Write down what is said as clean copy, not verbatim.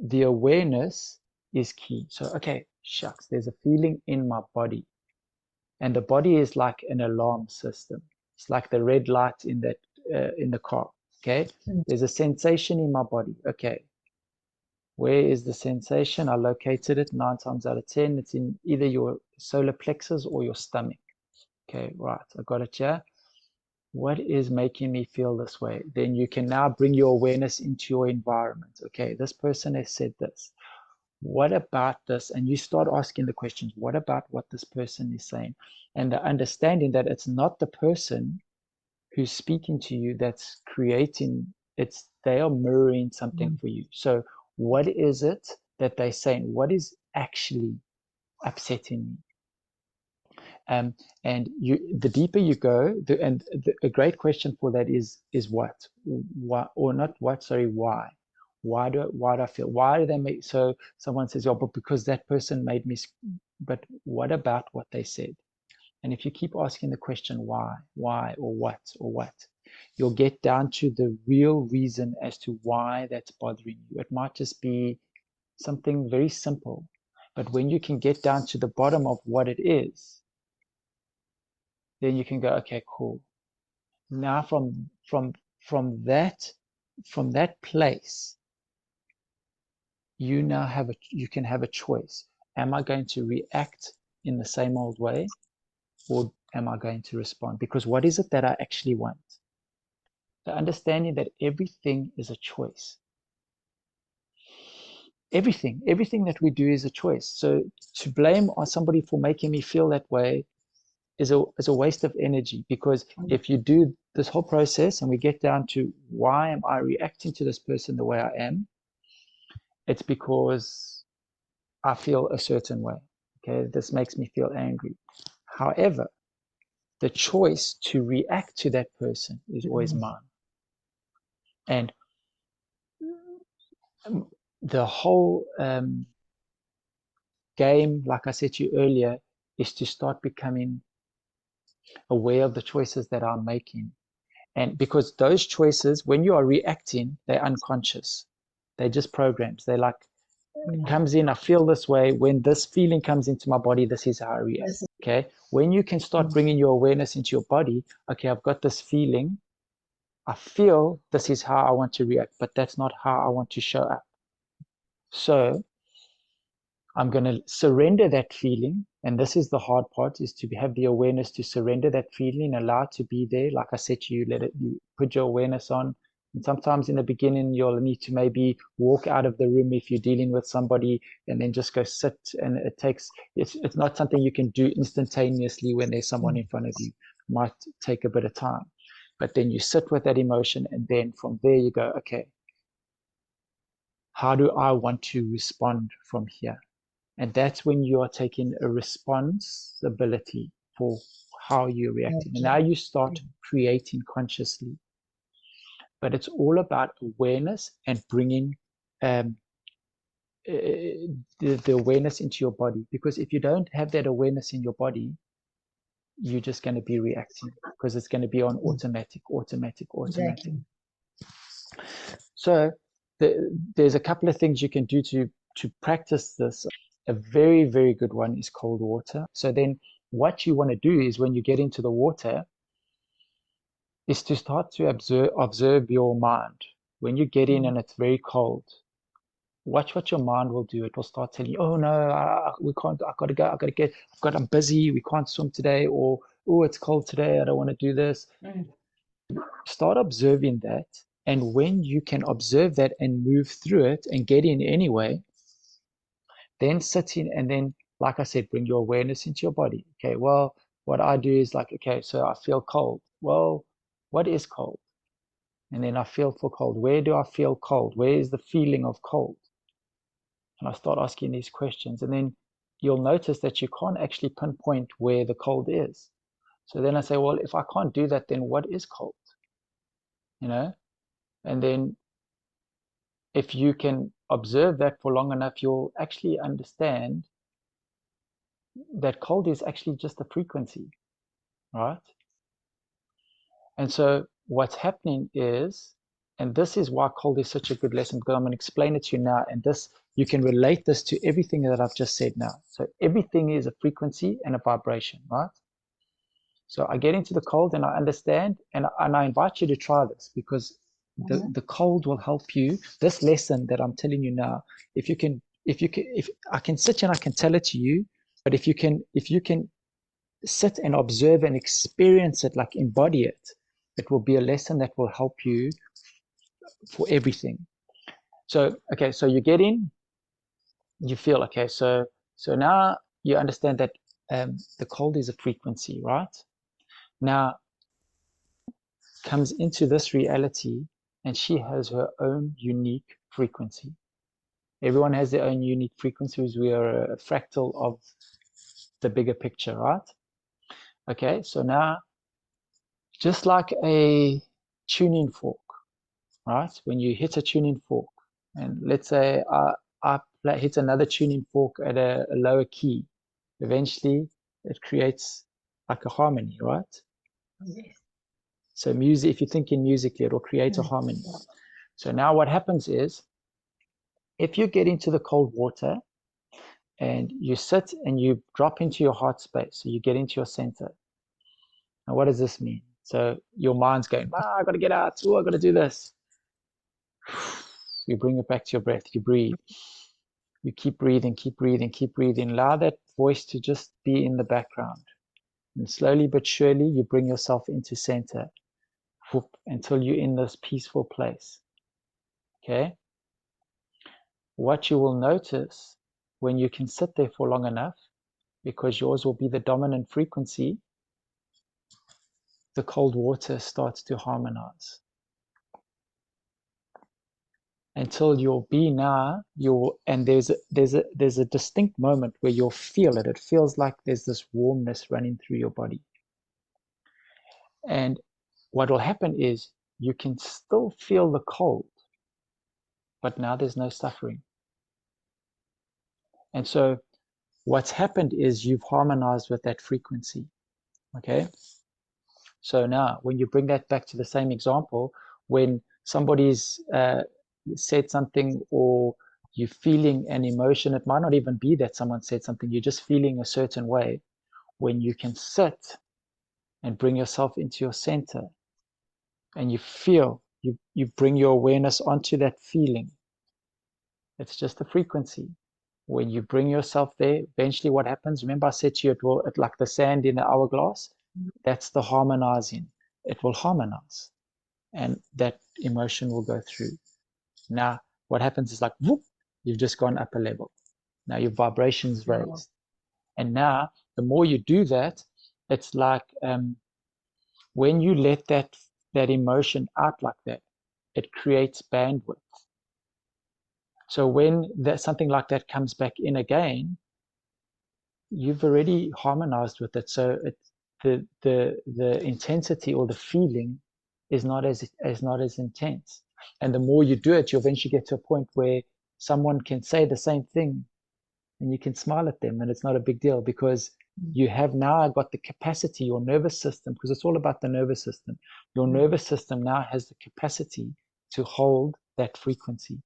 the awareness is key. So, okay, shucks, there's a feeling in my body. And the body is like an alarm system. It's like the red light in the car. Okay, there's a sensation in my body. Okay, where is the sensation? I located it 9 times out of 10. It's in either your solar plexus or your stomach. Okay, right, I got it here. What is making me feel this way? Then you can now bring your awareness into your environment. Okay, this person has said this. What about this? And you start asking the questions. What about what this person is saying? And the understanding that it's not the person who's speaking to you that's creating, they are mirroring something for you. So what is it that they're saying? What is actually upsetting me? And the deeper you go, a great question for that is what? Why, or not what? Sorry, why? Why do I feel? Why do they make? So someone says, "Oh, but because that person made me." But what about what they said? And if you keep asking the question why, or what, you'll get down to the real reason as to why that's bothering you. It might just be something very simple, but when you can get down to the bottom of what it is, then you can go, okay, cool. Now from that place, you can have a choice. Am I going to react in the same old way, or am I going to respond? Because what is it that I actually want? The understanding that everything is a choice. Everything that we do is a choice. So to blame on somebody for making me feel that way is a waste of energy, because if you do this whole process and we get down to why am I reacting to this person the way I am, it's because I feel a certain way. Okay, this makes me feel angry. However, the choice to react to that person is always mine. And the whole game, like I said to you earlier, is to start becoming aware of the choices that I'm making. And because those choices, when you are reacting, they're unconscious. They're just programs. They're like, it comes in, I feel this way. When this feeling comes into my body, this is how I react. Okay. When you can start bringing your awareness into your body, okay, I've got this feeling. I feel this is how I want to react, but that's not how I want to show up. So I'm going to surrender that feeling. And this is the hard part, is to have the awareness to surrender that feeling, allow it to be there. Like I said to you, you put your awareness on. And sometimes in the beginning, you'll need to maybe walk out of the room if you're dealing with somebody, and then just go sit. And it's not something you can do instantaneously when there's someone in front of you. It might take a bit of time. But then you sit with that emotion, and then from there you go, okay, how do I want to respond from here? And that's when you are taking a responsibility for how you're reacting. And now you start creating consciously. But it's all about awareness and bringing the awareness into your body. Because if you don't have that awareness in your body, you're just going to be reacting, because it's going to be on automatic. Exactly. So there's a couple of things you can do to practice this. A very, very good one is cold water. So then what you want to do is, when you get into the water, is to start to observe your mind. When you get in and it's very cold, watch what your mind will do. It will start telling you, oh no, we can't, I gotta go, I'm busy, we can't swim today, or oh, it's cold today, I don't want to do this. Start observing that. And when you can observe that and move through it and get in anyway, then sit in, and then, like I said, bring your awareness into your body. Okay, well, what I do is like, okay, so I feel cold. Well, what is cold? And then I feel for cold. Where do I feel cold? Where is the feeling of cold? And I start asking these questions, and then you'll notice that you can't actually pinpoint where the cold is. So then I say, well, if I can't do that, then what is cold? You know? And then if you can observe that for long enough, you'll actually understand that cold is actually just a frequency, right? And so what's happening is, And this is why cold is such a good lesson, because I'm going to explain it to you now. And this, you can relate this to everything that I've just said now. So everything is a frequency and a vibration, right? So I get into the cold and I understand, and I invite you to try this, because the cold will help you. This lesson that I'm telling you now, if I can sit and I can tell it to you, but if you can sit and observe and experience it, like embody it, it will be a lesson that will help you for everything. So, okay, so you get in, you feel, okay, so now you understand that the cold is a frequency, right? Now, comes into this reality, and she has her own unique frequency. Everyone has their own unique frequencies. We are a fractal of the bigger picture, right? Okay, so now, just like a tuning fork, right? When you hit a tuning fork, and let's say I hit another tuning fork at a lower key, eventually it creates like a harmony, right? Yes. So music, if you think in musically, it will create a harmony. So now what happens is, if you get into the cold water and you sit and you drop into your heart space, so you get into your center. Now, what does this mean? So your mind's going, I got to get out. Oh, I got to do this. You bring it back to your breath. You breathe. You keep breathing, keep breathing, keep breathing. Allow that voice to just be in the background. And slowly but surely, you bring yourself into center until you're in this peaceful place. Okay? What you will notice when you can sit there for long enough, because yours will be the dominant frequency, the cold water starts to harmonize. Until you'll be now, and there's a distinct moment where you'll feel it. It feels like there's this warmness running through your body. And what will happen is you can still feel the cold, but now there's no suffering. And so what's happened is you've harmonized with that frequency. Okay? So now when you bring that back to the same example, when somebody's said something, or you're feeling an emotion, it might not even be that someone said something, you're just feeling a certain way. When you can sit and bring yourself into your center, and you feel, you bring your awareness onto that feeling. It's just a frequency. When you bring yourself there, eventually what happens, remember I said to you, it like the sand in the hourglass, that's the harmonizing. It will harmonize, and that emotion will go through. Now, what happens is like, whoop, you've just gone up a level. Now your vibration's raised. And now, the more you do that, it's like when you let that emotion out like that, it creates bandwidth. So when something like that comes back in again, you've already harmonized with it. So the intensity or the feeling is not as intense. And the more you do it, you eventually get to a point where someone can say the same thing and you can smile at them, and it's not a big deal, because you have now got the capacity, your nervous system, because it's all about the nervous system. Your nervous system now has the capacity to hold that frequency.